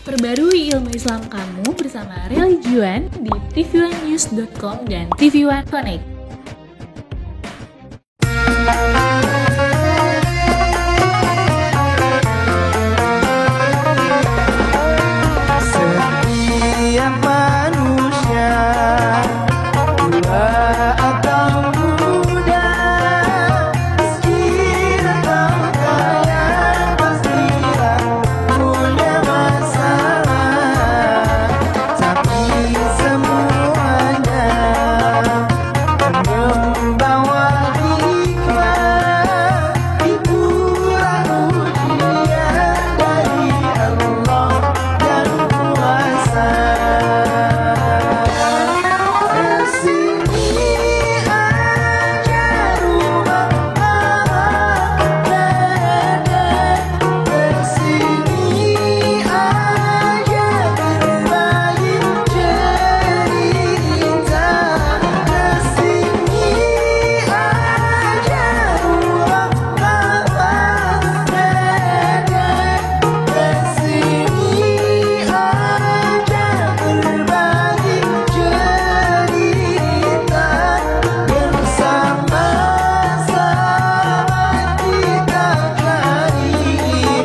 Perbarui ilmu Islam kamu bersama Religion di tv1news.com dan TV1 Connect. Setiap manusia tua atau muda, miskin atau kaya, pastilah punya masalah. Tapi semuanya membawa hikmah, hiburan ujian dari Allah yang kuasa. Kesini aja rumah berada, kesini aja berbagi cerita, kesini aja rumah berada, kesini aja berbagi cerita bersama sahabat kita cari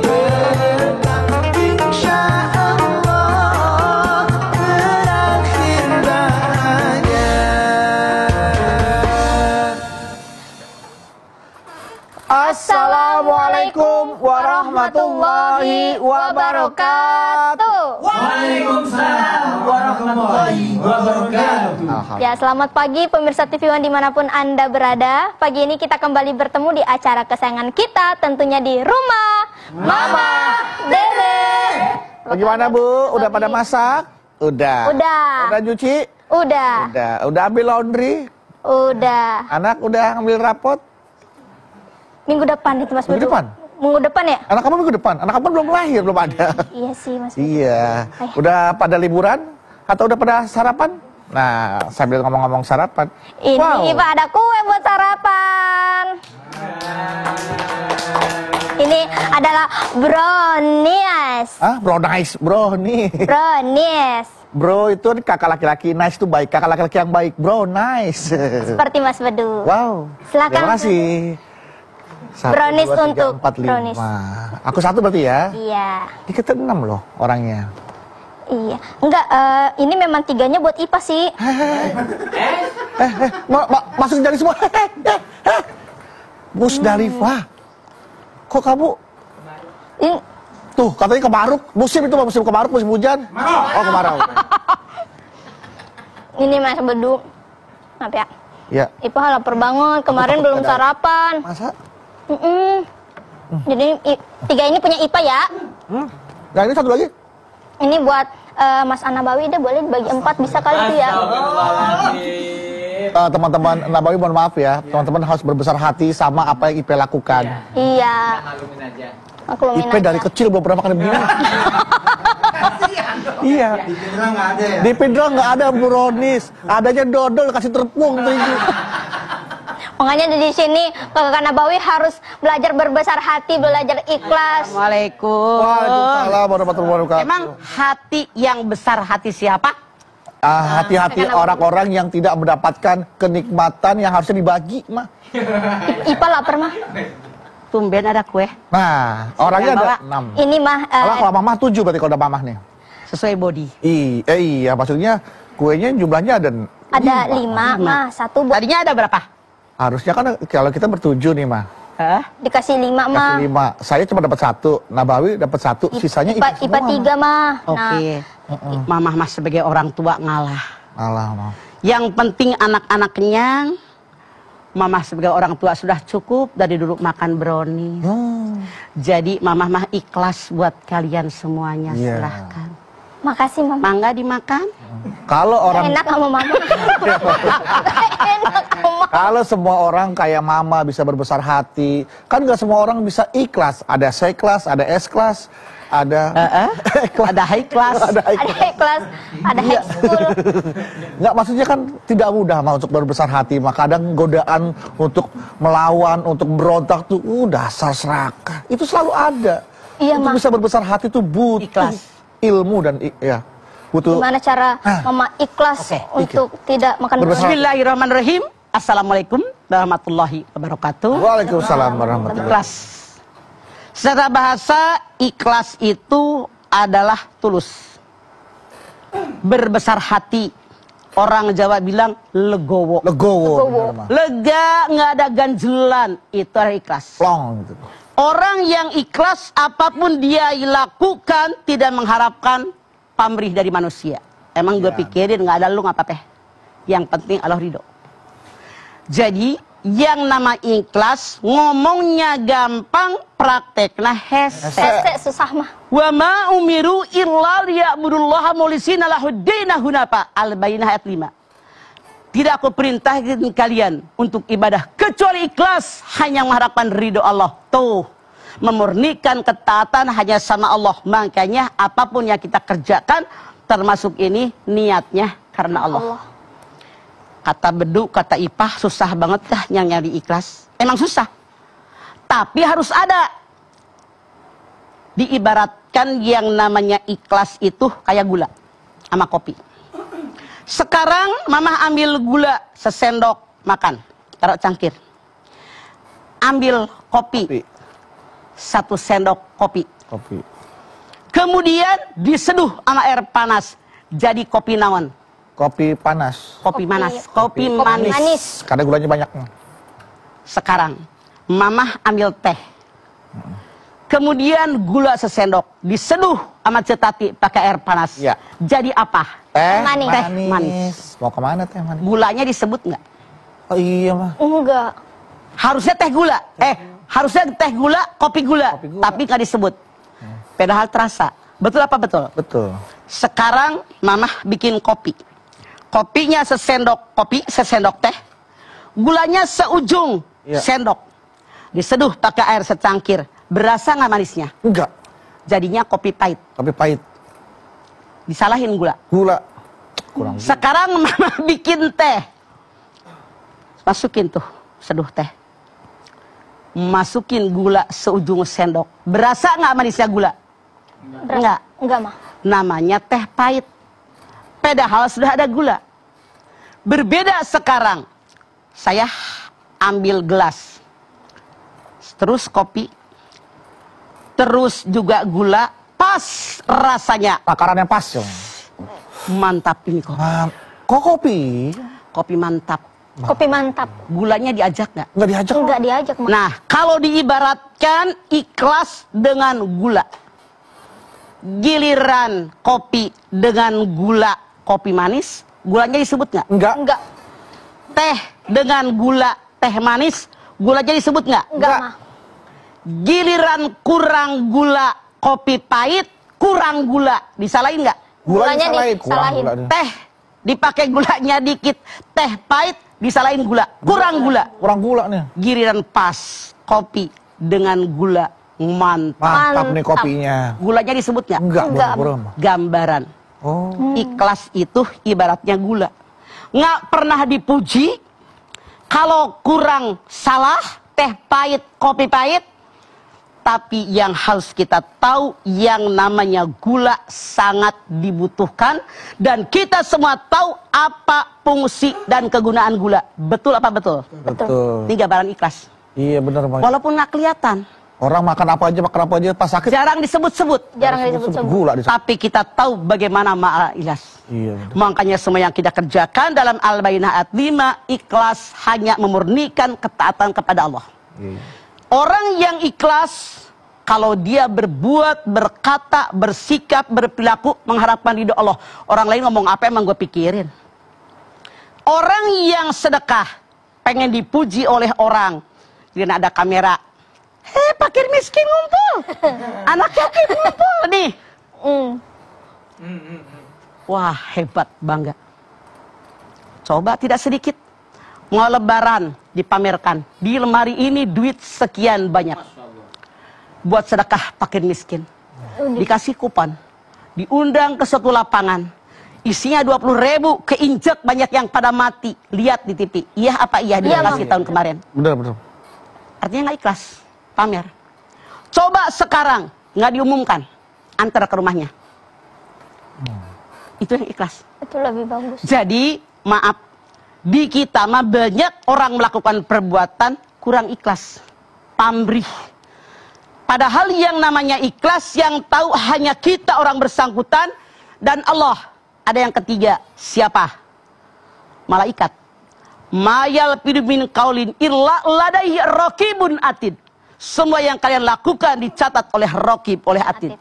berkah, insya Allah berakhir bahagia. Assalamualaikum warahmatullahi wabarakatuh. Waalaikumsalam warahmatullahi wabarakatuh. Ya, selamat pagi pemirsa TV One dimanapun Anda berada. Pagi ini kita kembali bertemu di acara kesayangan kita, tentunya di rumah Mama Dede. Bagaimana Bu? Udah pada masak? Udah. Udah. Udah nyuci? Udah. Udah. Udah ambil laundry? Udah. Anak udah ambil rapot? Minggu depan itu Mas Minggu Bedu. depan? Minggu depan ya? Anak kamu minggu depan? Anak kamu belum lahir, belum ada. Iya sih Mas Bedu. Iya. Udah pada liburan? Atau udah pada sarapan? Nah, sambil ngomong-ngomong sarapan. Ini Wow. Pak ada kue buat sarapan. Ini adalah brownies. Ah, bro nice, bro nih. Brownies. Bro itu kakak laki-laki, nice itu baik. Kakak laki-laki yang baik, bro nice. Seperti Mas Bedu. Wow. Silakan, Terima Mas kasih. 1, Brownies 2, 3, untuk 4, 5. brownies. Aku satu berarti ya? Iya. Kita 6 loh orangnya. Iya. Enggak, ini memang 3-nya buat IPA sih. Masuk dari semua. Musdalifah. Kok kamu? Ini Tuh, katanya kemaruk. Musim itu musim kemaruk, musim hujan. Oh, kemarau. Ini Mas Bedu. Maaf ya. Ya. IPA lapar banget. Kemarin Aku belum takut ada- sarapan. Masa? Jadi 3 ini punya IPA ya. Nah, ini satu lagi. Ini buat Mas Anabawi deh, boleh dibagi 4 bisa kali tuh ya. Teman-teman Nabawi mohon maaf ya. Teman-teman harus berbesar hati sama apa yang IP lakukan. Iya. Maklumin IP dari aja. kecil belum pernah makan begini. Iya. Di Pindrang nggak ada ya? Di Pindrang nggak ada brownies. Adanya dodol kasih tepung terigu. Makanya di sini Kakak Nabawi harus belajar berbesar hati, belajar ikhlas. Assalamualaikum. Waalaikumsalam warahmatullahi wabarakatuh. Emang hati yang besar hati siapa? Hati-hati orang-orang yang tidak mendapatkan kenikmatan yang harusnya dibagi, mah. IPA lapar mah. Tumben ada kue. Nah, orangnya ada bawa? 6. Ini mah Kalau mamah 7 berarti kalau udah mamah nih. Sesuai body. Iya, maksudnya kuenya jumlahnya ada ada 5 mah, 1 buat Tadinya ada berapa? Harusnya kan kalau kita bertujuh nih, mah. Hah? dikasih 5 mah. Kasih 5. Saya cuma dapat 1, Nabawi dapat 1, sisanya IPA semua, 3 mah. Oke. Mamah mas sebagai orang tua ngalah. Mah. Alah, mah. Yang penting anak-anaknya, mamah sebagai orang tua sudah cukup dari dulu makan brownie. Jadi mamah mah ikhlas buat kalian semuanya. Iya. Silahkan. Makasih mama. Mangga dimakan. Kalau orang Enak sama mama. Enak sama mama. Kalau semua orang kayak mama bisa berbesar hati, kan nggak semua orang bisa ikhlas. Ada C-class, ada S-class, ada Ada high class. ada high Ada class. high class, ada high school. Nggak, maksudnya kan tidak mudah mah untuk berbesar hati. Maka kadang godaan untuk melawan, untuk berontak tuh, dasar serakah. Itu selalu ada. Iya, Untuk Mak. bisa berbesar hati tuh butuh Ikhlas. ilmu dan ya butuh. Gimana cara Mama ikhlas untuk tidak makan brownies? Bismillahirrahmanirrahim. Assalamualaikum warahmatullahi wabarakatuh. Waalaikumsalam warahmatullahi wabarakatuh. Ikhlas. Secara bahasa ikhlas itu adalah tulus, berbesar hati. Orang Jawa bilang legowo. Legowo. Lega, nggak ada ganjelan, itu adalah ikhlas. Plong gitu. Orang yang ikhlas apapun dia lakukan tidak mengharapkan pamrih dari manusia. Emang gue pikirin nggak ada lu nggak apa-apa. Yang penting Allah ridho. Jadi yang nama ikhlas ngomongnya gampang, prakteknya hese. Susah mah. Wa ma umiru illa liya'budullaha mukhlishina lahuddina hunafa. Al-Baqarah ayat 5. Tidak aku perintahkan kalian untuk ibadah kecuali ikhlas, hanya mengharapkan ridho Allah. Tuh, memurnikan ketaatan hanya sama Allah. Makanya apapun yang kita kerjakan, termasuk ini niatnya karena Allah. Kata Bedu, kata Ipah, susah banget dah yang nyari ikhlas. Emang susah. Tapi harus ada. Diibaratkan yang namanya ikhlas itu kayak gula sama kopi. Sekarang Mama ambil gula sesendok makan, taruh cangkir. Ambil kopi. 1 sendok kopi. Kemudian diseduh sama air panas. Jadi kopi naon? Kopi panas. Kopi manis. Kopi manis. Karena gulanya banyak. Sekarang Mama ambil teh. Kemudian gula sesendok diseduh sama cetati pakai air panas. Ya. Jadi apa? Teh manis. Mau kemana teh manis? Gulanya disebut nggak? Oh iya mah. Enggak. Harusnya teh gula. Harusnya teh gula, kopi gula. Tapi nggak disebut. Padahal terasa. Betul apa betul? Betul. Sekarang Mama bikin kopi. Kopinya sesendok kopi, sesendok teh. Gulanya seujung sendok. Diseduh pakai air secangkir. Berasa nggak manisnya? Enggak. Jadinya kopi pahit. Kopi pahit. Disalahin gula. Kurang. Sekarang Mama bikin teh. Masukin tuh seduh teh. Masukin gula seujung sendok. Berasa nggak manisnya gula? Enggak. Enggak mah. Namanya teh pahit. Padahal sudah ada gula. Berbeda sekarang. Saya ambil gelas. Terus kopi. Terus juga gula. Pas rasanya. Takarannya pas dong. Mantap ini kopi. Kok kopi? Kopi mantap. Kopi mantap. Gulanya diajak nggak? Nggak diajak. Enggak diajak mah. Nah, kalau diibaratkan ikhlas dengan gula. Giliran kopi dengan gula kopi manis, gulanya disebut nggak? Enggak. Teh dengan gula teh manis, gulanya disebut nggak? Enggak mah. Giliran kurang gula kopi pahit, kurang gula, disalahin nggak? Gulanya disalahin. Teh dipakai gulanya dikit, teh pahit disalahin gula, kurang gula. Kurang gula nih. Giliran pas kopi dengan gula mantap. Mantap nih kopinya. Gulanya disebut nggak? Enggak. Gambaran. Oh. Ikhlas itu ibaratnya gula. Nggak pernah dipuji. Kalau kurang salah, teh pahit, kopi pahit. Tapi yang harus kita tahu, yang namanya gula sangat dibutuhkan. Dan kita semua tahu apa fungsi dan kegunaan gula. Betul apa betul? Betul. Ini gambaran ikhlas. Iya benar. Walaupun nggak kelihatan. Orang makan apa aja pas sakit. Jarang disebut-sebut. Jarang disebut-sebut. Gula disebut. Tapi kita tahu bagaimana makna ikhlas. Iya. Betul. Makanya semua yang kita kerjakan dalam Al-Baqarah ayat 5, ikhlas hanya memurnikan ketaatan kepada Allah. Iya. Orang yang ikhlas, kalau dia berbuat, berkata, bersikap, berperilaku, mengharapkan ridho Allah. Orang lain ngomong apa emang gue pikirin. Orang yang sedekah, pengen dipuji oleh orang. Jadi ada kamera. Fakir miskin ngumpul. Anak yatim ngumpul nih. Wah, hebat, bangga. Coba tidak sedikit. Mau lebaran dipamerkan. Di lemari ini duit sekian banyak. Buat sedekah fakir miskin. Dikasih kupon. Diundang ke suatu lapangan. Isinya 20.000, keinjek banyak yang pada mati. Lihat di TV. Iya apa iya dia kasih tahun kemarin. Benar. Artinya nggak ikhlas. Pamer. Coba sekarang nggak diumumkan, antar ke rumahnya. Itu yang ikhlas. Itu lebih bagus. Jadi, maaf, di kita mah banyak orang melakukan perbuatan kurang ikhlas, pamrih. Padahal yang namanya ikhlas yang tahu hanya kita orang bersangkutan dan Allah. Ada yang ketiga, siapa? Malaikat. Mayal min qaulin illa ladaihi raqibun atid. Semua yang kalian lakukan dicatat oleh raqib, oleh atid.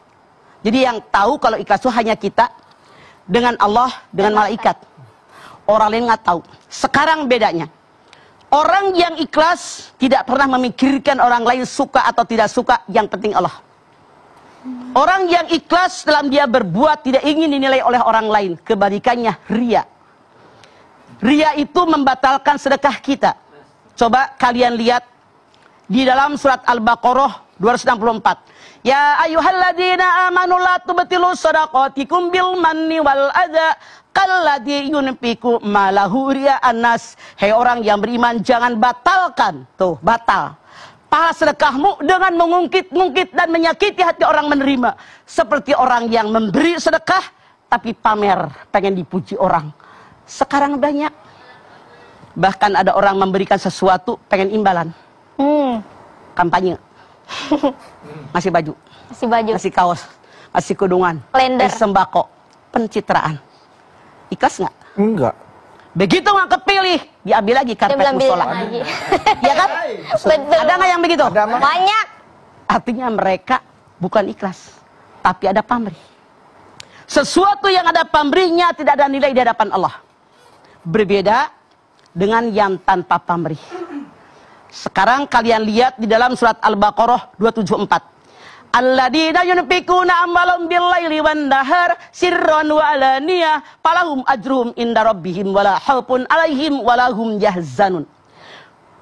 Jadi yang tahu kalau ikhlas itu hanya kita dengan Allah, dengan malaikat. Orang lain nggak tahu. Sekarang bedanya. Orang yang ikhlas tidak pernah memikirkan orang lain suka atau tidak suka, yang penting Allah. Orang yang ikhlas dalam dia berbuat tidak ingin dinilai oleh orang lain. Kebalikannya ria. Ria itu membatalkan sedekah kita. Coba kalian lihat di dalam surat Al-Baqarah 264. Ya ayyuhalladzina amanu la tubtilu shadaqatikum bil manni wal adza kalladzi yunfiqu malahu ria'an nas. Hei orang yang beriman, jangan batalkan, tuh batal, pahala sedekahmu dengan mengungkit-ungkit dan menyakiti hati orang menerima. Seperti orang yang memberi sedekah tapi pamer, pengen dipuji orang. Sekarang banyak. Bahkan ada orang memberikan sesuatu pengen imbalan. Kampanye. Ngasih baju, ngasih kaos, ngasih kudungan, Kalender, sembako, pencitraan. Ikhlas nggak? Enggak. Begitu nggak kepilih, diambil lagi karpet musola. Ya kan? Betul. Ada nggak yang begitu? Ada, banyak. Artinya mereka bukan ikhlas, tapi ada pamrih. Sesuatu yang ada pamrihnya tidak ada nilai di hadapan Allah. Berbeda dengan yang tanpa pamrih. Sekarang kalian lihat di dalam surat Al-Baqarah 274. Alladzina yunfikuna amwalahum bil-laili wan-nahar sirran wa alaniyah falahum ajruhum inda rabbihim wala khaufun 'alaihim wala hum yahzanun.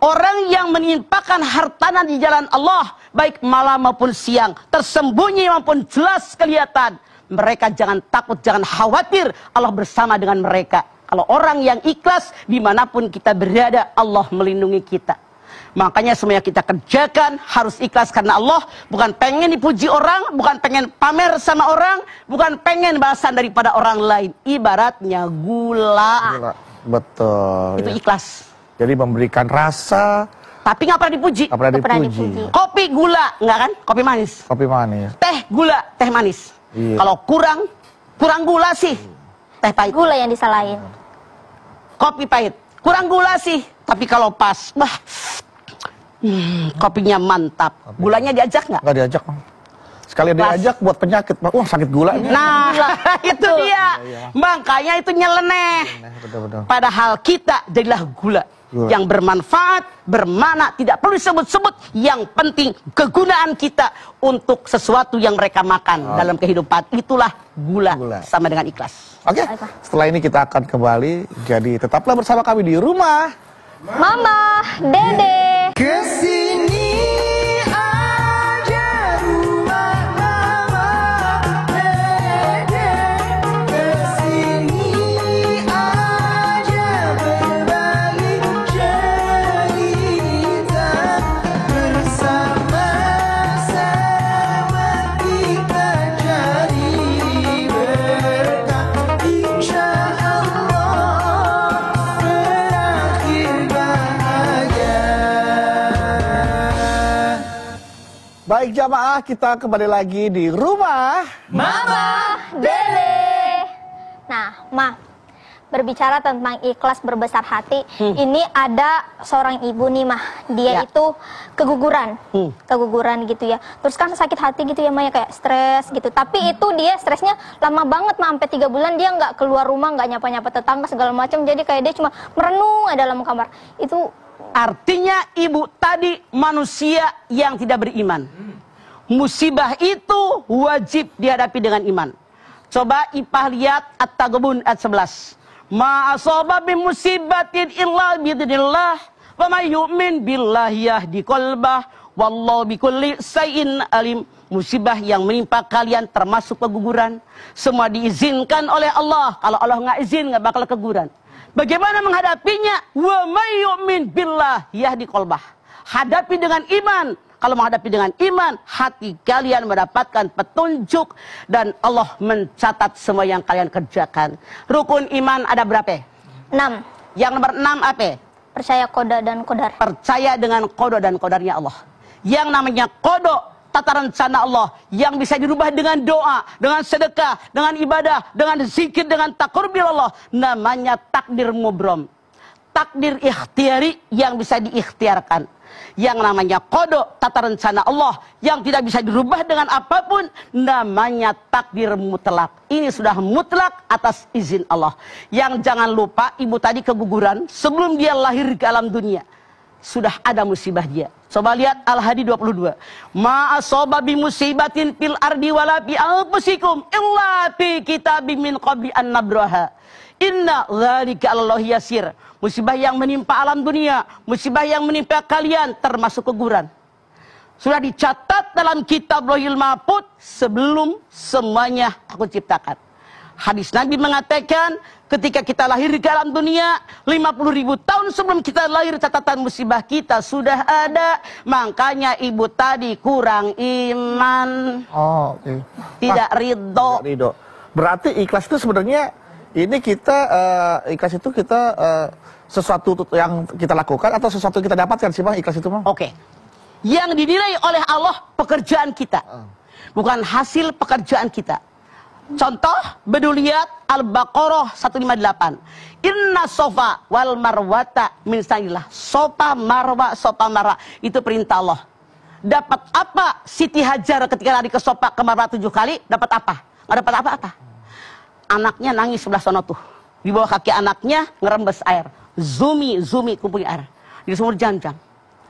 Orang yang menginfakkan hartanya di jalan Allah, baik malam maupun siang, tersembunyi maupun jelas kelihatan, mereka jangan takut, jangan khawatir, Allah bersama dengan mereka. Kalau orang yang ikhlas, dimanapun kita berada, Allah melindungi kita. Makanya semua yang kita kerjakan harus ikhlas karena Allah. Bukan pengen dipuji orang, bukan pengen pamer sama orang, bukan pengen balasan daripada orang lain. Ibaratnya gula. Betul. Itu ya. ikhlas. Jadi memberikan rasa, tapi nggak pernah dipuji. nggak pernah dipuji. Kopi gula, nggak kan? Kopi manis. Kopi manis. Teh gula, teh manis. Iya. Kalau kurang gula sih, teh pahit. Gula yang disalahin. Kopi pahit, kurang gula sih. Tapi kalau pas, wah, kopinya mantap. Gulanya diajak nggak? Nggak diajak. Sekali diajak buat penyakit, wah sakit gula. Nah, itu dia. Makanya itu nyeleneh. Betul-betul. Padahal kita jadilah gula. Yang bermanfaat, bermana, tidak perlu disebut-sebut. Yang penting kegunaan kita untuk sesuatu yang mereka makan dalam kehidupan. Itulah gula. Sama dengan ikhlas. Oke, setelah ini kita akan kembali. Jadi tetaplah bersama kami di rumah Mama Dede. Kesini aja rumah Mama Dede. Kesini aja berbagi cerita. Bersama-sama kita cari berkah. Insya Allah berakhir bahagia. Baik jamaah, kita kembali lagi di rumah Mama Dede. Nah, Ma, berbicara tentang ikhlas berbesar hati, ini ada seorang ibu nih, Mah. Dia Ya. itu keguguran. Keguguran gitu ya. Terus kan sakit hati gitu ya, Ma, ya, kayak stres gitu. Tapi itu dia stresnya lama banget, Ma, sampai 3 bulan dia nggak keluar rumah, nggak nyapa-nyapa tetangga segala macam. Jadi kayak dia cuma merenung aja dalam kamar. Itu Artinya ibu tadi manusia yang tidak beriman. Musibah itu wajib dihadapi dengan iman. Coba Ipah lihat At-Taghabun ayat 11. Ma asaba bi musibatin illa biidznillah wa may yu'min billahi yahdi qalbah wallahu bikulli syai'in alim. Musibah yang menimpa kalian termasuk keguguran, semua diizinkan oleh Allah. Kalau Allah nggak izin nggak bakal keguguran. Bagaimana menghadapinya? Wa may yu'min billah yahdi qalbah. Hadapi dengan iman. kalau menghadapi dengan iman, hati kalian mendapatkan petunjuk dan Allah mencatat semua yang kalian kerjakan. Rukun iman ada berapa? 6. Yang nomor 6 apa? Percaya qada dan qadar. Percaya dengan qada dan qadarnya Allah. Yang namanya qada, tata rencana Allah yang bisa dirubah dengan doa, dengan sedekah, dengan ibadah, dengan zikir, dengan takarrubil Allah, namanya takdir mubrom. Takdir ikhtiari yang bisa diikhtiarkan. Yang namanya qada, tata rencana Allah yang tidak bisa dirubah dengan apapun, namanya takdir mutlak. Ini sudah mutlak atas izin Allah. Yang jangan lupa, ibu tadi keguguran sebelum dia lahir ke alam dunia. Sudah ada musibah dia. Coba lihat Al-Hadi 22. Ma asaba bi musibatin fil ardi wala bi anfusikum illa fi kitabim min qabli an nabraha. Inna dzalika 'alallahi yasir. Musibah yang menimpa alam dunia, musibah yang menimpa kalian termasuk keguguran, sudah dicatat dalam kitab Lauhil Mahfuz sebelum semuanya aku ciptakan. Hadis Nabi mengatakan ketika kita lahir di alam dunia 50.000 tahun sebelum kita lahir catatan musibah kita sudah ada. Makanya ibu tadi kurang iman. Oh, oke. Tidak ridho. Tidak ridho. Berarti ikhlas itu sebenarnya ini kita ikhlas itu kita sesuatu yang kita lakukan atau sesuatu yang kita dapatkan sih Bang, ikhlas itu Bang? Oke. Yang dinilai oleh Allah pekerjaan kita, bukan hasil pekerjaan kita. Contoh, beduliyat Al-Baqarah 158. Inna sofa wal marwata min sanillah. Sofa marwa, itu perintah Allah. Dapat apa Siti Hajar ketika lari ke sofa ke marwa 7 kali? Dapat apa? Nggak dapat apa-apa. Anaknya nangis sebelah sono tuh. Di bawah kaki anaknya ngerembes air. Zumi kumpul air di sumur Zam-Zam.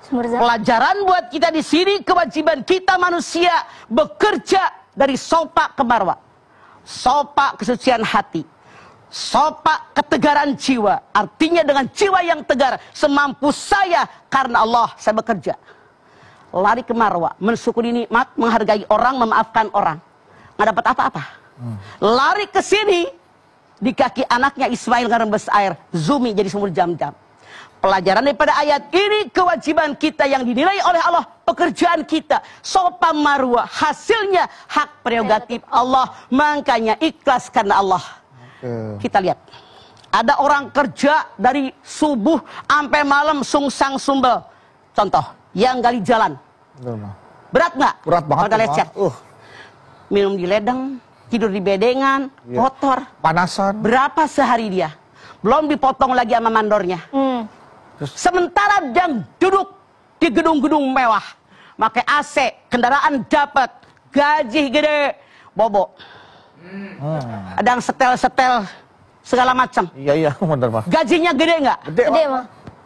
Pelajaran buat kita di sini, kewajiban kita manusia bekerja dari sofa ke marwa. Sofa kesucian hati, sofa ketegaran jiwa. Artinya dengan jiwa yang tegar, semampu saya karena Allah saya bekerja. Lari ke marwa, mensyukuri nikmat, menghargai orang, memaafkan orang. Nggak dapat apa-apa. Lari ke sini, di kaki anaknya Ismail ngerembes air, Zumi jadi sumur Zam-Zam. Pelajaran daripada ayat ini, kewajiban kita yang dinilai oleh Allah, pekerjaan kita, sofa marwa, hasilnya hak prerogatif Allah, makanya ikhlas karena Allah. Kita lihat, ada orang kerja dari subuh sampai malam sungsang sumbel. Contoh, yang gali jalan, berat nggak? Berat banget. Kalau lecet, minum di ledeng, tidur di bedengan, kotor, panasan. Berapa sehari dia? Belum dipotong lagi sama mandornya. Sementara yang duduk di gedung-gedung mewah, pakai AC, kendaraan dapat, gaji gede, bobo. Ada yang setel-setel segala macam. Iya, benar Pak. Gajinya gede nggak? Gede mah.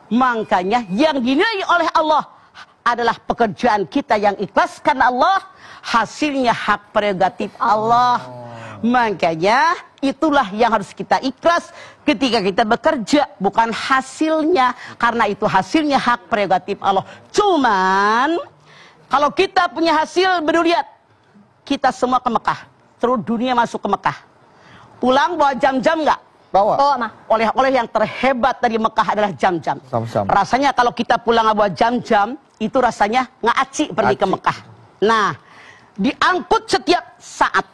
Makanya yang dinilai oleh Allah adalah pekerjaan kita yang ikhlas karena Allah, hasilnya hak prerogatif Allah. Makanya itulah yang harus kita ikhlas ketika kita bekerja, bukan hasilnya, karena itu hasilnya hak prerogatif Allah. Cuman kalau kita punya hasil, lihat, kita semua ke Mekah, seluruh dunia masuk ke Mekah, pulang bawa Zam-Zam nggak? Bawa mah. Oleh yang terhebat dari Mekah adalah Zam-Zam. Rasanya kalau kita pulang bawa Zam-Zam, itu rasanya ngaci pergi ke Mekah. Nah, diangkut setiap saat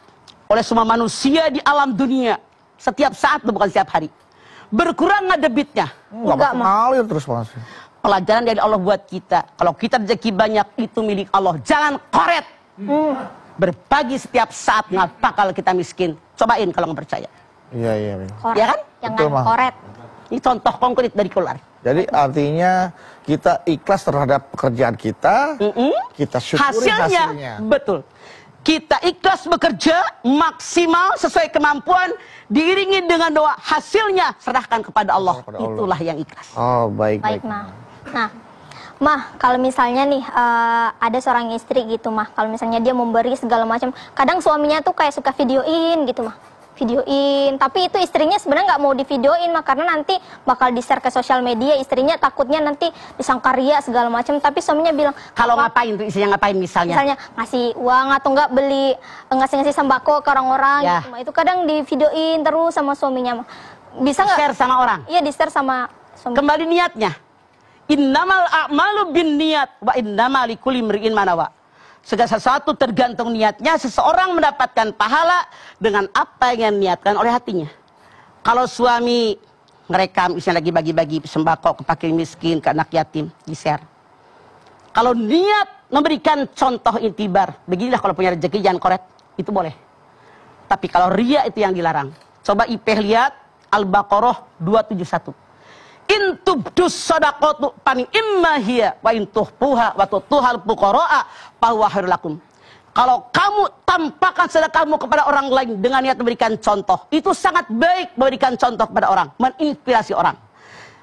oleh semua manusia di alam dunia, setiap saat, bukan setiap hari. Berkurang nggak debitnya? Enggak, mengalir terus Mas. Pelajaran dari Allah buat kita, kalau kita rezeki banyak itu milik Allah, jangan koret. Berbagi setiap saat, nggak bakal kita miskin. Cobain kalau nggak percaya. Iya. Koret. Ya kan? Jangan koret. Ini contoh konkret dari keluar. Jadi artinya kita ikhlas terhadap pekerjaan kita, kita syukuri hasilnya. Betul. Kita ikhlas bekerja maksimal sesuai kemampuan, diiringi dengan doa, hasilnya serahkan kepada Allah. Itulah yang ikhlas. Oh, baik. Mah. Nah, Mah, kalau misalnya nih ada seorang istri gitu Mah, kalau misalnya dia memberi segala macam, kadang suaminya tuh kayak suka videoin gitu Mah. Videoin, tapi itu istrinya sebenarnya nggak mau divideoin mah, karena nanti bakal di-share ke sosial media, istrinya takutnya nanti disangka ria segala macam. Tapi suaminya bilang, kalau ngapain tuh istrinya, ngapain misalnya ngasih uang atau nggak beli, ngasih sembako ke orang-orang ya. gitu mah. Itu kadang divideoin terus sama suaminya mah. Bisa nggak share sama orang? Iya, di-share sama suami. Kembali niatnya, Innamal a'malu binniyat wa innamal likulli imri'in ma nawa. Segala sesuatu tergantung niatnya. Seseorang mendapatkan pahala dengan apa yang niatkan oleh hatinya. Kalau suami ngerekam, misalnya lagi bagi-bagi sembako ke fakir miskin, ke anak yatim, di-share. Kalau niat memberikan contoh intibar, beginilah kalau punya rezeki jangan koret, itu boleh. Tapi kalau ria itu yang dilarang. Coba IP lihat Al-Baqarah 271. In tubdus sadaqatu pani imma hiya wa in tuhfuha wa tutuhal fuqaraa fa huwa khairul lakum. Kalau kamu tampakkan sedekahmu kepada orang lain dengan niat memberikan contoh, itu sangat baik memberikan contoh kepada orang, menginspirasi orang.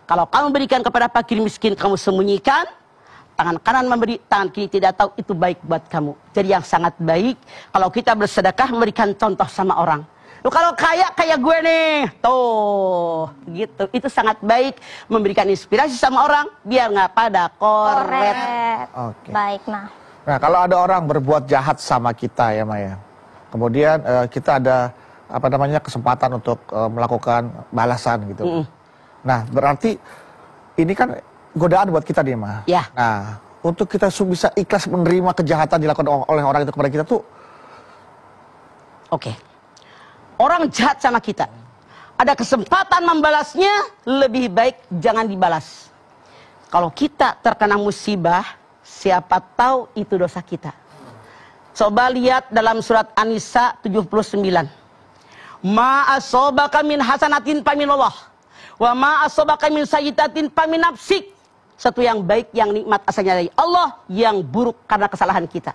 Kalau kamu berikan kepada fakir miskin, kamu sembunyikan, tangan kanan memberi, tangan kiri tidak tahu, itu baik buat kamu. Jadi yang sangat baik kalau kita bersedekah memberikan contoh sama orang. Lu kalau kaya kayak gue nih, tuh gitu. Itu sangat baik memberikan inspirasi sama orang biar nggak pada koret. Oke. Baik, nah. Nah, kalau ada orang berbuat jahat sama kita ya, Maya. Kemudian kita ada apa namanya kesempatan untuk melakukan balasan gitu. Nah, berarti ini kan godaan buat kita nih, Ma. Ya. Nah, untuk kita bisa ikhlas menerima kejahatan dilakukan oleh orang itu kepada kita tuh. Oke. Orang jahat sama kita, ada kesempatan membalasnya, lebih baik jangan dibalas. Kalau kita terkena musibah, siapa tahu itu dosa kita. Coba lihat dalam surat An-Nisa 79. Ma asobaka min hasanatin faminallah, wa ma asobaka min sayyi'atin famin nafsik. Satu yang baik, yang nikmat asalnya dari Allah, yang buruk karena kesalahan kita.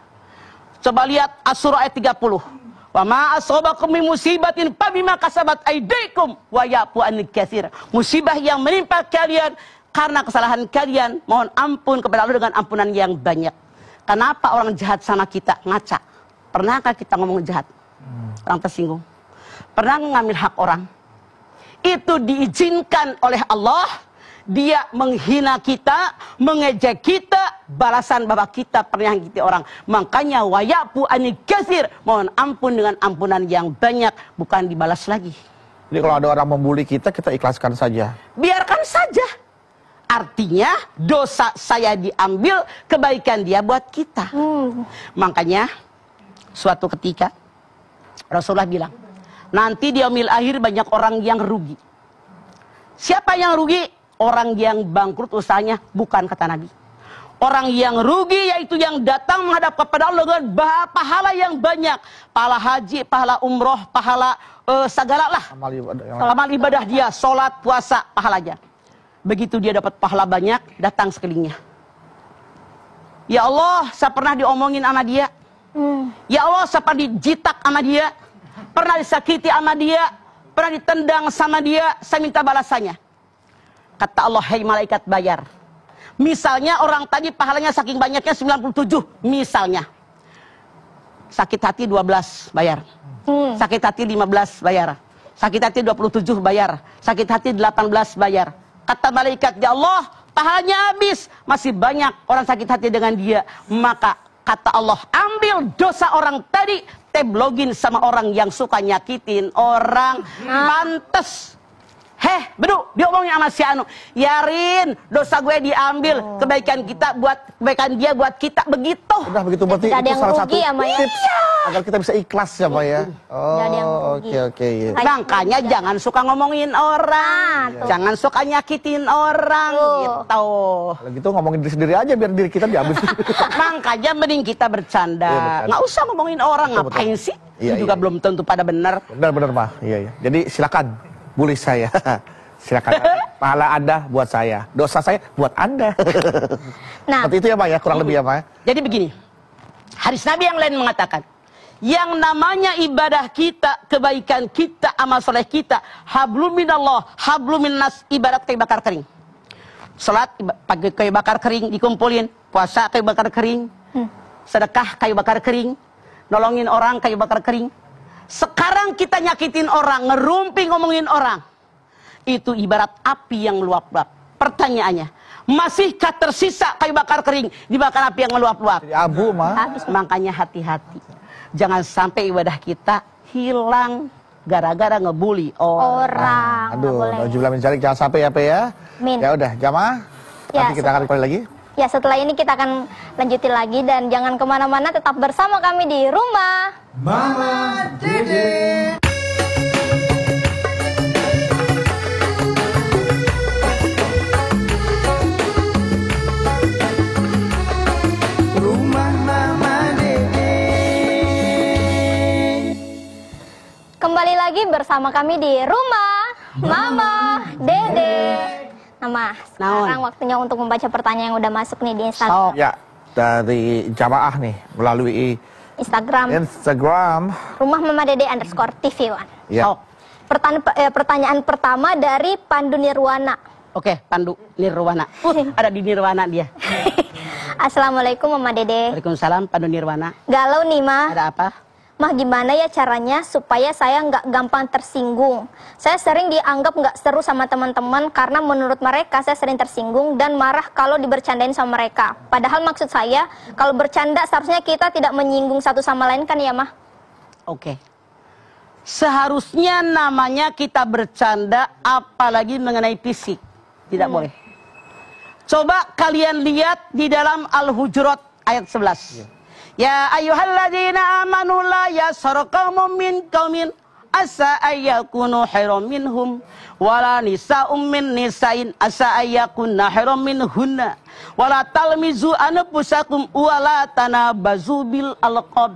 Coba lihat Asy-Syura ayat 30. Wa ma asabakum min musibatin fabima kasabat aydikum wa ya'fu an katsir. Musibah yang menimpa kalian karena kesalahan kalian, mohon ampun kepada Allah dengan ampunan yang banyak. Kenapa orang jahat sama kita? Ngaca. Pernahkah kita ngomong jahat? Orang tersinggung. Pernah mengambil hak orang? Itu diizinkan oleh Allah. Dia menghina kita, mengejek kita, balasan bahwa kita pernah menyakiti orang. Makanya wayapu ani kasir, mohon ampun dengan ampunan yang banyak, bukan dibalas lagi. Jadi kalau ada orang membuli kita, kita ikhlaskan saja. Biarkan saja. Artinya dosa saya diambil, kebaikan dia buat kita. Makanya suatu ketika Rasulullah bilang, nanti di yaumil akhir banyak orang yang rugi. Siapa yang rugi? Orang yang bangkrut usahanya, bukan kata Nabi. Orang yang rugi yaitu yang datang menghadap kepada Allah dengan pahala yang banyak. Pahala haji, pahala umroh, pahala segala lah. Amal ibadah dia, sholat, puasa, pahalanya. Begitu dia dapat pahala banyak, datang sekelilingnya. Ya Allah, saya pernah diomongin sama dia. Ya Allah, saya pernah dijitak sama dia. Pernah disakiti sama dia. Pernah ditendang sama dia. Saya minta balasannya. Kata Allah, hei malaikat bayar. Misalnya orang tadi pahalanya saking banyaknya 97. Misalnya. Sakit hati 12 bayar. Sakit hati 15 bayar. Sakit hati 27 bayar. Sakit hati 18 bayar. Kata malaikat, ya Allah, pahalanya habis. Masih banyak orang sakit hati dengan dia. Maka kata Allah, ambil dosa orang tadi, teblogin sama orang yang suka nyakitin orang. Pantes. Heh, bedu, diomongin sama si Anu. Yarin, dosa gue diambil, kebaikan kita buat kebaikan dia buat kita, begitu. Udah begitu, berarti Tidak ada itu yang salah rugi satu ya, Maya. tips agar kita bisa ikhlas ya, Pak ya. Tidak ada yang Oh, rugi. oke. Iya. Makanya jangan suka ngomongin orang, tuh. jangan suka nyakitin orang, gitu. Kalau gitu ngomongin diri sendiri aja biar diri kita diambil. Makanya mending kita bercanda, Iya, bercanda. nggak usah ngomongin orang, Betul, ngapain betul. sih? Iya, Itu juga iya. belum tentu pada benar. Benar, Pak. Iya. Jadi silakan bully saya. Silakan. Pahala Anda buat saya, dosa saya buat Anda. Nah. Seperti itu ya, Pak ya, kurang lebih ya, Pak. Jadi begini, hadis Nabi yang lain mengatakan, yang namanya ibadah kita, kebaikan kita, amal soleh kita, hablum minallah, hablum minnas, ibarat kayu bakar kering. Salat pakai kayu bakar kering dikumpulin, puasa kayu bakar kering, sedekah kayu bakar kering, nolongin orang kayu bakar kering. Sekarang kita nyakitin orang, ngerumpi ngomongin orang. Itu ibarat api yang meluap-luap. Pertanyaannya, masihkah tersisa kayu bakar kering dibakar api yang meluap-luap? Jadi abu, Ma. Makanya hati-hati. Jangan sampai ibadah kita hilang gara-gara ngebully orang. Orang. nggak Aduh, boleh. nauzubillah min dzalik, jangan sampai ya, Pak ya. Amin. Ya udah, jamaah. Ya, Nanti kita akan kembali lagi. Ya, setelah ini kita akan lanjutin lagi dan jangan kemana-mana, tetap bersama kami di rumah Mama Dede. Rumah Mama Dede. Kembali lagi bersama kami di rumah Mama Dede. Nah, Mas, sekarang waktunya untuk membaca pertanyaan yang udah masuk nih di Instagram. Ya, dari jamaah nih melalui Instagram Rumah Mama Dede _TV1. Ya. Pertanyaan pertama dari Pandu Nirwana. Oke, Pandu Nirwana. Ada di Nirwana dia. Assalamualaikum Mama Dede. Waalaikumsalam, Pandu Nirwana. Galau nih, Ma. Ada apa? Mah, gimana ya caranya supaya saya nggak gampang tersinggung? Saya sering dianggap nggak seru sama teman-teman karena menurut mereka saya sering tersinggung dan marah kalau dibercandain sama mereka. Padahal maksud saya, kalau bercanda seharusnya kita tidak menyinggung satu sama lain kan ya, Mah? Oke. Seharusnya namanya kita bercanda apalagi mengenai fisik. Tidak boleh. Coba kalian lihat di dalam Al-Hujurat ayat 11. Ya ayyuhalladzina amanu la yaskhar qaumun min qaumin asa ayyakunu khairam minhum wala nisa'um min nisa'in asa ayyakunna khairam minhunna wala talmizu anfusakum wala tanabazu bil alqab.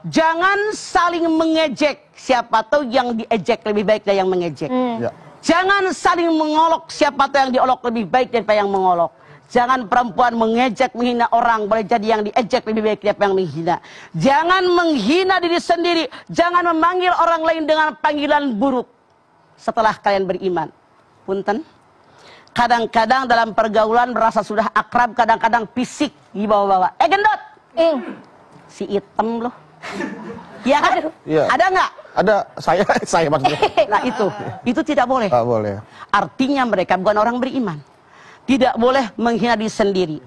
Jangan saling mengejek, siapa tahu yang diejek lebih baik dari yang mengejek. Ya. Jangan saling mengolok, siapa tahu yang diolok lebih baik daripada yang mengolok. Jangan perempuan mengejek, menghina orang, boleh jadi yang diejek lebih baik daripada yang menghina. Jangan menghina diri sendiri, jangan memanggil orang lain dengan panggilan buruk setelah kalian beriman. Punten. Kadang-kadang dalam pergaulan merasa sudah akrab, kadang-kadang fisik dibawa-bawa. Gendot! Si item loh. Iya kan? Iya. Ada nggak? Ada, saya maksudnya. Nah itu tidak boleh. Nggak boleh. Artinya mereka bukan orang beriman. Tidak boleh menghina diri sendiri.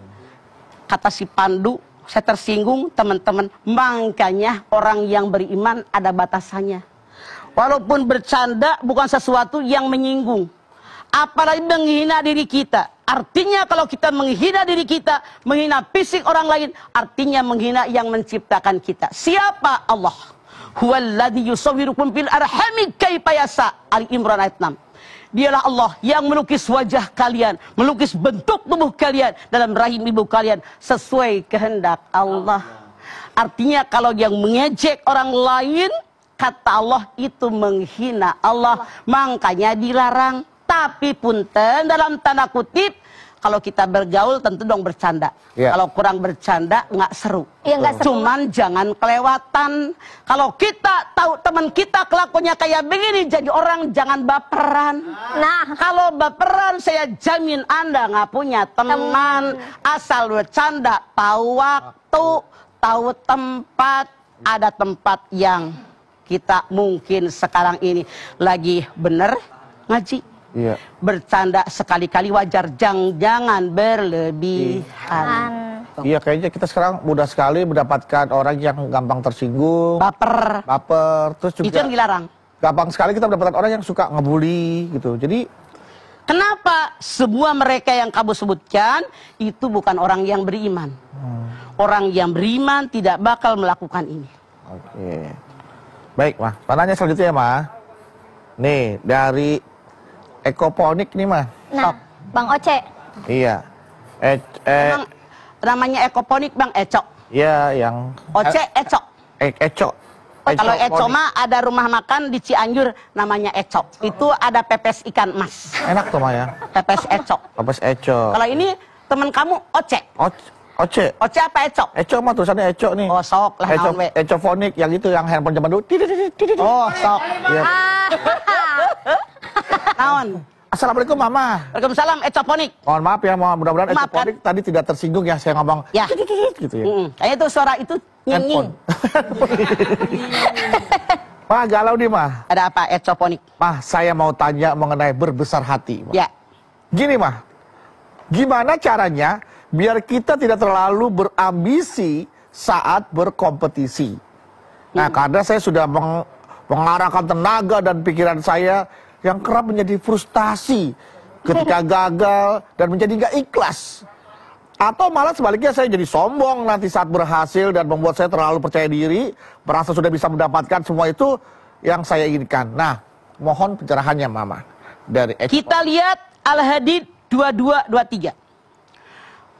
Kata si Pandu, saya tersinggung teman-teman. Makanya orang yang beriman ada batasannya. Walaupun bercanda bukan sesuatu yang menyinggung. Apalagi menghina diri kita. Artinya kalau kita menghina diri kita, menghina fisik orang lain, artinya menghina yang menciptakan kita. Siapa? Allah. Huwallazi yusawwirukum fil arhami kaifa yasha. Ali Imran ayat 6. Dialah Allah yang melukis wajah kalian, melukis bentuk tubuh kalian dalam rahim ibu kalian sesuai kehendak Allah. Artinya kalau yang mengejek orang lain, kata Allah itu menghina Allah, makanya dilarang. Tapi punten dalam tanda kutip, kalau kita bergaul tentu dong bercanda. Ya. Kalau kurang bercanda nggak seru. Iya, nggak seru. Cuman jangan kelewatan. Kalau kita tahu teman kita kelakuannya kayak begini, jadi orang jangan baperan. Nah, Kalau baperan saya jamin Anda nggak punya teman. Asal bercanda, tahu waktu, tahu tempat. Ada tempat yang kita mungkin sekarang ini lagi bener ngaji. Iya. Bercanda sekali-kali wajar, jangan berlebihan. Iya, kayaknya kita sekarang mudah sekali mendapatkan orang yang gampang tersinggung, Baper, terus itu yang juga dilarang. gampang sekali kita mendapatkan orang yang suka ngebully gitu. Jadi Kenapa semua mereka yang kamu sebutkan itu bukan orang yang beriman? Orang yang beriman tidak bakal melakukan ini. oke. Baik, Mah. Pertanyaan selanjutnya, Mah. Nih, dari Ekoponik nih, Mah. nah, Bang Oce. Iya. Emang namanya ekoponik Bang Ecok. Iya, yang Oce Ecok. Ecok. Kalau Ecok Ekoponik. mah ada rumah makan di Cianjur namanya Ecok. Itu ada pepes ikan mas. Enak tuh, Mah ya. Pepes Ecok. Pepes Ecok. Kalau ini teman kamu Oce. Oce. Oce apa Ecok? Ecok mah tulisannya Ecok nih. Oh sok lah naon we. Ecofonik yang itu yang handphone zaman dulu. Oh sok. Iya. Naon? Assalamualaikum, Mama. Waalaikumsalam Ecoponik. Mohon maaf ya, mudah-mudahan Maaf, Ecofonik tadi tidak tersinggung ya saya ngomong Ya. gitu ya. Kayaknya itu suara itu nying-nying. Mah, galau nih, Mah. Ada apa Ecoponik? Mah, saya mau tanya mengenai berbesar hati, Mah. Ya. Gini, Mah. Gimana caranya biar kita tidak terlalu berambisi saat berkompetisi? Nah, karena saya sudah mengarahkan tenaga dan pikiran saya yang kerap menjadi frustasi ketika gagal dan menjadi nggak ikhlas. Atau malah sebaliknya saya jadi sombong nanti saat berhasil dan membuat saya terlalu percaya diri, merasa sudah bisa mendapatkan semua itu yang saya inginkan. Nah, mohon pencerahannya Mama. Dari Kita lihat Al-Hadid 2223.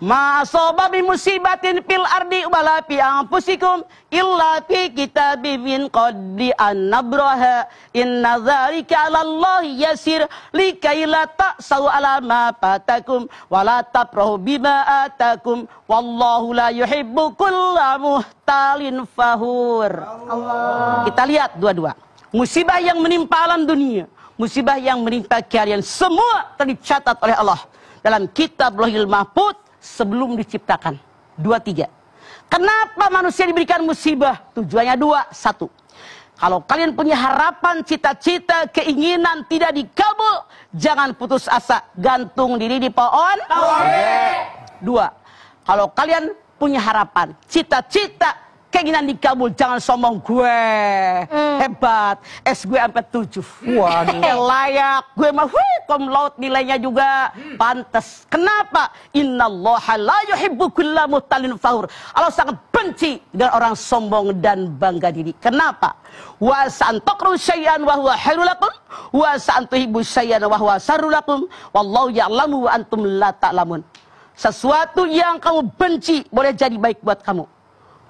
Ma asaba min musibatin fil ardi wala fi anfusikum illa fi kitabim min qabli an nabraha inna dzalika 'ala Allahi yasir likai la ta'sau 'ala ma fatakum wala tafrahu bima atakum wallahu la yuhibbu kulla muhtalin fahur. Kita lihat dua-dua. Musibah yang menimpa alam dunia, musibah yang menimpa kalian semua tercatat oleh Allah dalam kitab Lauhul Mahfuz sebelum diciptakan. 23. Kenapa manusia diberikan musibah? Tujuannya 2. 1. Kalau kalian punya harapan, cita-cita, keinginan tidak dikabul, jangan putus asa, gantung diri di pohon. 2. Kalau kalian punya harapan, cita-cita, keinginan dikabul, jangan sombong, gue hebat, gue sampai 7. Waduh. Layak, gue mah cum laude nilainya juga pantas. Kenapa? Innallaha la yuhibbu kulla muhtalin fakhur. Allah sangat benci dengan orang sombong dan bangga diri. Kenapa? Wa sa'antakru syai'an wa huwa khairul lakum wa sa'antuhibbu syai'an wa huwa syarrul lakum wallahu ya'lamu wa antum la ta'lamun. Sesuatu yang kamu benci boleh jadi baik buat kamu.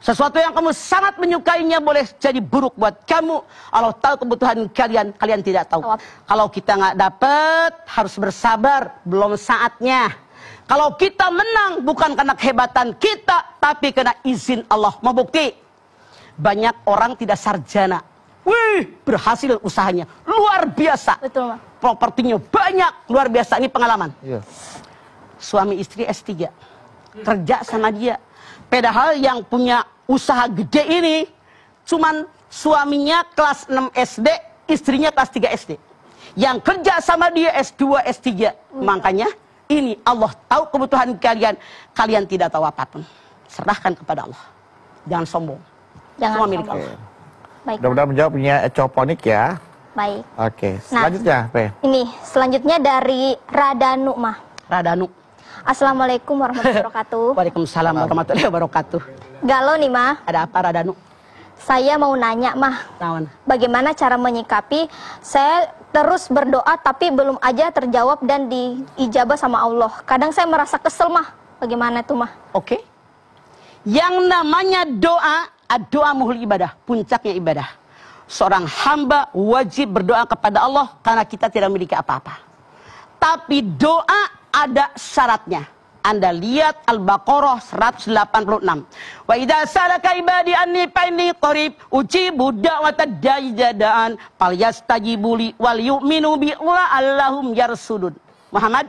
Sesuatu yang kamu sangat menyukainya boleh jadi buruk buat kamu. Allah tahu kebutuhan kalian, kalian tidak tahu. Kalau kita nggak dapet, harus bersabar, belum saatnya. Kalau kita menang, bukan karena kehebatan kita, tapi karena izin Allah. Mau bukti? Banyak orang tidak sarjana. Wih, berhasil usahanya. Luar biasa. Betul, Ma. Propertinya banyak, luar biasa. Ini pengalaman. Iya. Suami istri S3. Kerja sama dia. Padahal yang punya usaha gede ini cuman suaminya kelas 6 SD, istrinya kelas 3 SD. Yang kerja sama dia S2, S3. Makanya ini Allah tahu kebutuhan kalian, kalian tidak tahu apapun. Serahkan kepada Allah. Jangan sombong. Jangan Semua milik sombong. Allah. Baik. Mudah-mudahan menjawabnya Ecoponik ya. Baik. Oke, selanjutnya P. Ini selanjutnya dari Radanu, Mah. Radanu. Assalamualaikum warahmatullahi wabarakatuh. Waalaikumsalam warahmatullahi wabarakatuh. Galau nih, Mah. Ada apa Radanu? Saya mau nanya, Mah. Naon? Bagaimana cara menyikapi saya terus berdoa tapi belum aja terjawab dan diijabah sama Allah. Kadang saya merasa kesel, Mah. Bagaimana tuh, Mah? Oke. Yang namanya doa muhul ibadah, puncaknya ibadah. Seorang hamba wajib berdoa kepada Allah karena kita tidak memiliki apa-apa. Tapi doa ada syaratnya. Anda lihat Al-Baqarah 186. Wa idza salaka ibadi anni fa inni qarib ujibu da'watad da'i jada'an falyastajibu li wal yu'minu bi wa allahum yarsudun. Muhammad,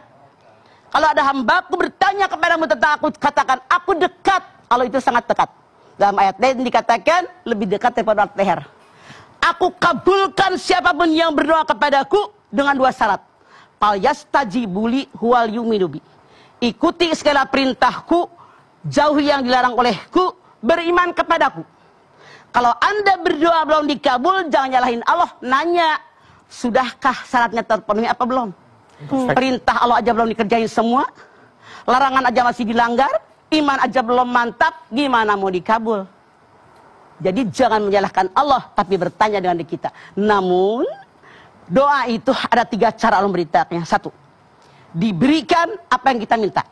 kalau ada hambaku bertanya kepadamu tentang aku, katakan aku dekat. Allah itu sangat dekat. Dalam ayat lain dikatakan lebih dekat daripada leher. Aku kabulkan siapapun yang berdoa kepadaku dengan 2 syarat. Falyastajibuli huwal yu'minu bi. Ikuti segala perintahku, jauhi yang dilarang olehku, beriman kepadaku. Kalau Anda berdoa belum dikabul, jangan nyalahin Allah. Nanya, sudahkah syaratnya terpenuhi apa belum? Perintah Allah aja belum dikerjain semua, larangan aja masih dilanggar, iman aja belum mantap, gimana mau dikabul? Jadi jangan menyalahkan Allah, tapi bertanya dengan diri kita. Namun, doa itu ada 3 cara Allah memberitakannya. 1, diberikan apa yang kita minta.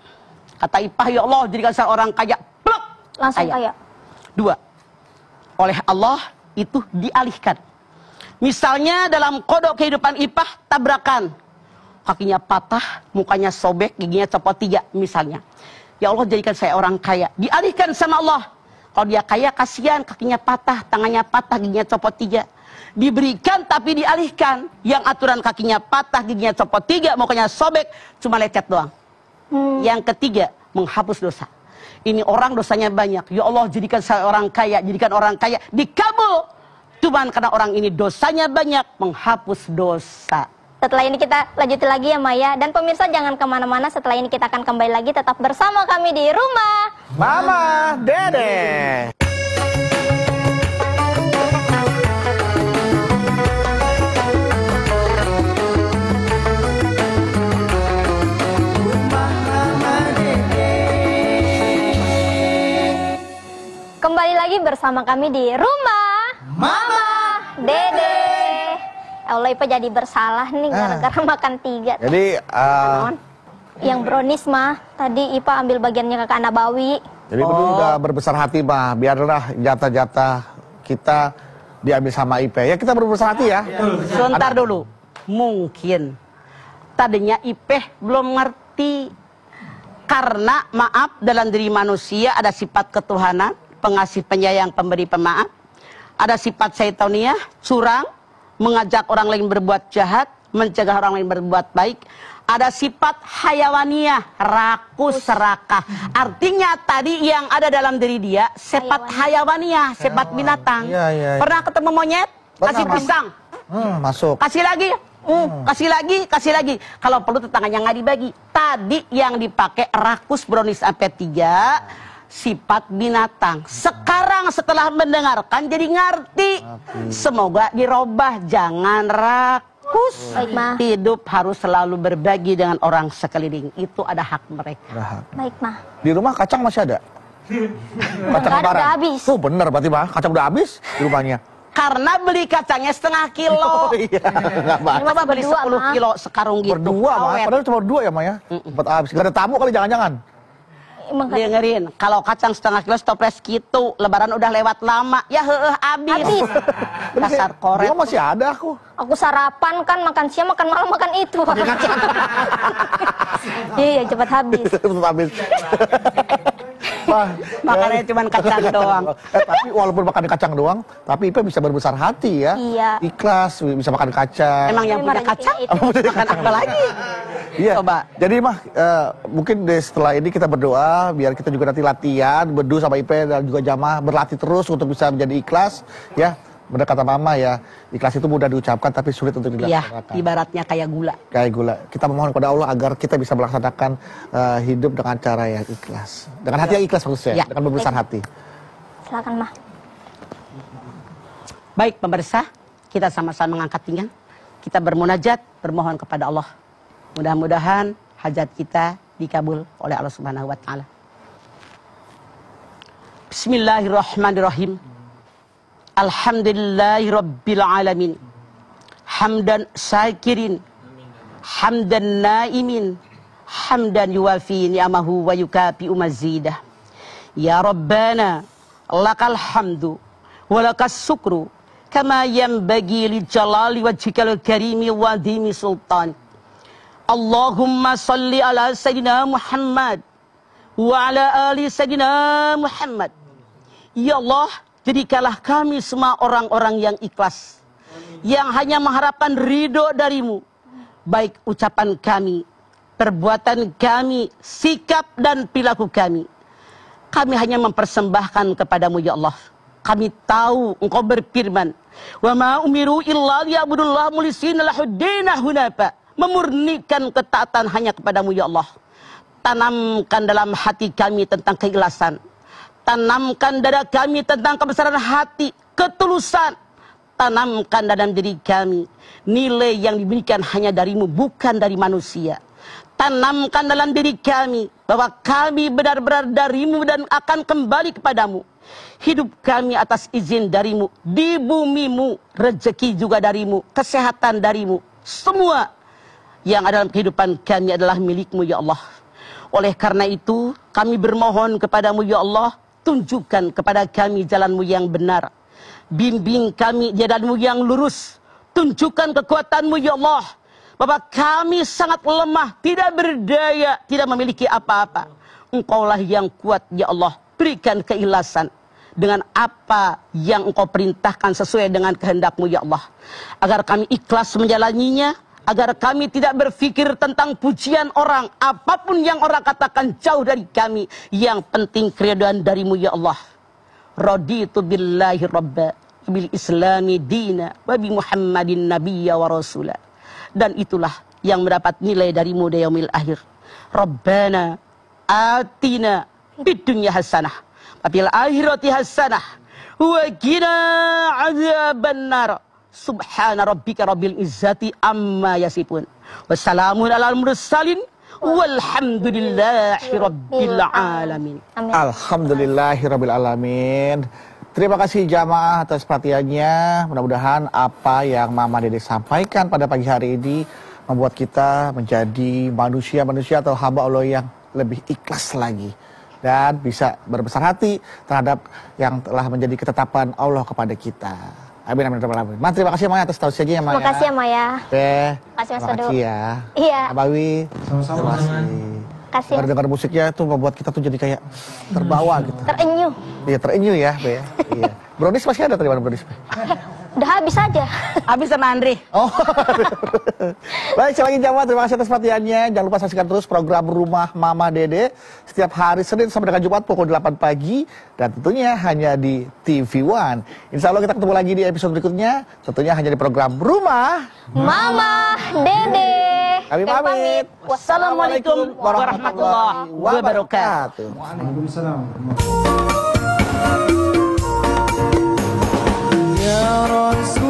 Kata Ipah, ya Allah, jadikan saya orang kaya. Pluk, Langsung kaya. 2, oleh Allah itu dialihkan. Misalnya dalam kodok kehidupan Ipah, tabrakan. Kakinya patah, mukanya sobek, giginya copot 3 misalnya. Ya Allah, jadikan saya orang kaya. Dialihkan sama Allah. Kalau dia kaya, kasihan, kakinya patah, tangannya patah, giginya copot 3. Diberikan tapi dialihkan. Yang aturan kakinya patah, giginya copot 3, mukanya sobek, cuma lecet doang. Yang ketiga, menghapus dosa. Ini orang dosanya banyak. Ya Allah, jadikan saya orang kaya, jadikan orang kaya. Dikabul. Cuman karena orang ini dosanya banyak, menghapus dosa. Setelah ini kita lanjutin lagi ya, Maya. Dan pemirsa jangan kemana-mana, setelah ini kita akan kembali lagi tetap bersama kami di Rumah Mama Dede. bersama kami di rumah Mama Dede. Allah, Ipa jadi bersalah nih gara-gara makan 3. Jadi Yang brownies mah tadi Ipa ambil bagiannya Kakak Nabawi. jadi Bedu udah berbesar hati mah, biarlah jatah-jatah kita diambil sama IP. Ya kita berbesar hati ya. Sebentar dulu. Mungkin tadinya Ipeh belum ngerti. Karena maaf, dalam diri manusia ada sifat ketuhanan, pengasih penyayang, pemberi pemaaf. Ada sifat syaitaniah, curang, mengajak orang lain berbuat jahat, mencegah orang lain berbuat baik. Ada sifat hayawaniah, rakus, serakah. Artinya tadi yang ada dalam diri dia sifat hayawaniah, sifat binatang. Iya. Pernah ketemu monyet? Kasih pisang. Masuk. Kasih lagi. Kasih lagi. Kalau perlu tetangganya nggak dibagi. Tadi yang dipakai rakus brownies sampai 3 sifat binatang. Sekarang setelah mendengarkan jadi ngerti. Semoga dirubah, jangan rakus. Baik, Ma. Hidup harus selalu berbagi dengan orang sekeliling. Itu ada hak mereka. Baik, Ma. Di rumah kacang masih ada? Kacang Udah lebaran. habis. Oh bener berarti mah, kacang udah habis di rumahnya. Karena beli kacangnya setengah kilo. Iya, nggak banyak. Coba beli Berdua, 10 Ma. kilo sekarung gitu. Berdua mah, Awet. padahal cuma 2 ya Maya. Sempat habis. Gak ada tamu kali jangan-jangan. Emang kan Dengerin, kalau kacang setengah kilo stoples gitu, lebaran udah lewat lama, ya habis. Dasar koret. Gua masih ada aku. aku sarapan kan, makan siang, makan malam, makan itu. Iya, cepat habis. Sempat habis. Wah, Makannya cuma kacang doang. Tapi walaupun makan kacang doang, tapi Ipe bisa berbesar hati ya. Iya. Ikhlas, bisa makan kacang. Emang yang punya kacang, makan apa lagi? Iya. Coba. Jadi mah mungkin setelah ini kita berdoa biar kita juga nanti latihan berdoa sama Ipe dan juga jamaah berlatih terus untuk bisa menjadi ikhlas ya. Benar kata Mama ya, ikhlas itu mudah diucapkan tapi sulit untuk Iya, dilaksanakan. ibaratnya kayak gula. Kayak gula. Kita memohon kepada Allah agar kita bisa melaksanakan hidup dengan cara yang ikhlas. Dengan hati yang ikhlas maksudnya, Ya. dengan berbesar hati. Silakan, Ma. Baik pemirsa, kita sama-sama mengangkat pinggan. Kita bermunajat, bermohon kepada Allah. Mudah-mudahan hajat kita dikabul oleh Allah Subhanahu wa taala. Bismillahirrahmanirrahim. Alhamdulillahirabbil alamin. Hamdan syakirin, hamdan naimin, hamdan yuwafi ni'amahu wa yukafi'u mazidah. Ya Rabbana, lakal hamdu wa lakas syukru kama yanbaghi li jalali wajhikal karimi wa dimi sultan. Allahumma salli ala sayyidina Muhammad wa ala ali sayyidina Muhammad. Ya Allah, jadikanlah kami semua orang-orang yang ikhlas, yang hanya mengharapkan ridho darimu, baik ucapan kami, perbuatan kami, sikap dan perilaku kami. Kami hanya mempersembahkan kepadamu ya Allah. Kami tahu Engkau berfirman, wa ma umiru illa liya'budullaha mulishina lahuddina hunafa, memurnikan ketaatan hanya kepadamu ya Allah. Tanamkan dalam hati kami tentang keikhlasan. Tanamkan dada kami tentang kebesaran hati, ketulusan. Tanamkan dalam diri kami nilai yang diberikan hanya darimu, bukan dari manusia. Tanamkan dalam diri kami bahwa kami benar-benar darimu dan akan kembali kepadamu. Hidup kami atas izin darimu, di bumimu, rezeki juga darimu, kesehatan darimu. Semua yang ada dalam kehidupan kami adalah milikmu ya Allah. Oleh karena itu kami bermohon kepadamu ya Allah, tunjukkan kepada kami jalanmu yang benar. Bimbing kami jalanmu yang lurus. Tunjukkan kekuatanmu ya Allah. Bahwa kami sangat lemah, tidak berdaya, tidak memiliki apa-apa. Engkaulah yang kuat ya Allah. Berikan keikhlasan dengan apa yang Engkau perintahkan sesuai dengan kehendakmu ya Allah. Agar kami ikhlas menjalaninya. Agar kami tidak berpikir tentang pujian orang. Apapun yang orang katakan jauh dari kami. Yang penting keridhaan darimu ya Allah. Raditu billahi rabba, bil islami dina, wa bi Muhammadin nabiyya wa rasulah. Dan itulah yang mendapat nilai darimu di yaumil akhir. Rabbana atina fid dunya hasanah wa fil akhirati hasanah wa qina adzabannar. Subhana rabbika rabbil izzati amma yasifun. Wassalamun alal mursalin. Walhamdulillahi rabbil alamin. Alhamdulillahi rabbil alamin. Terima kasih jamaah atas perhatiannya. Mudah-mudahan apa yang Mama Dede sampaikan pada pagi hari ini membuat kita menjadi manusia-manusia atau hamba Allah yang lebih ikhlas lagi. Dan bisa berbesar hati terhadap yang telah menjadi ketetapan Allah kepada kita. Amin, amin, amin. Ma, terima kasih Maya atas tausiahnya ya Maya. Terima kasih ya Maya. Oke. Makasih Mas Terima Dodo. kasih ya. Iya. Abawi. Sama-sama. Terima kasih. Kasih. Dengar musiknya tuh membuat kita tuh jadi kayak terbawa gitu. Terenyuh. Iya, terenyuh ya, Be. Iya. Brownies masih ada tadi mana brownies, Be? Udah habis aja. Habis sama Andre. Oh. Baik, sekali lagi jamaah, terima kasih atas perhatiannya. Jangan lupa saksikan terus program Rumah Mama Dede setiap hari Senin sampai dengan Jumat pukul 8 pagi dan tentunya hanya di TV One. Insya Allah kita ketemu lagi di episode berikutnya, tentunya hanya di program Rumah Mama Dede. Kami pamit. Wassalamualaikum warahmatullahi wabarakatuh. Waalaikumsalam. Ya Rasul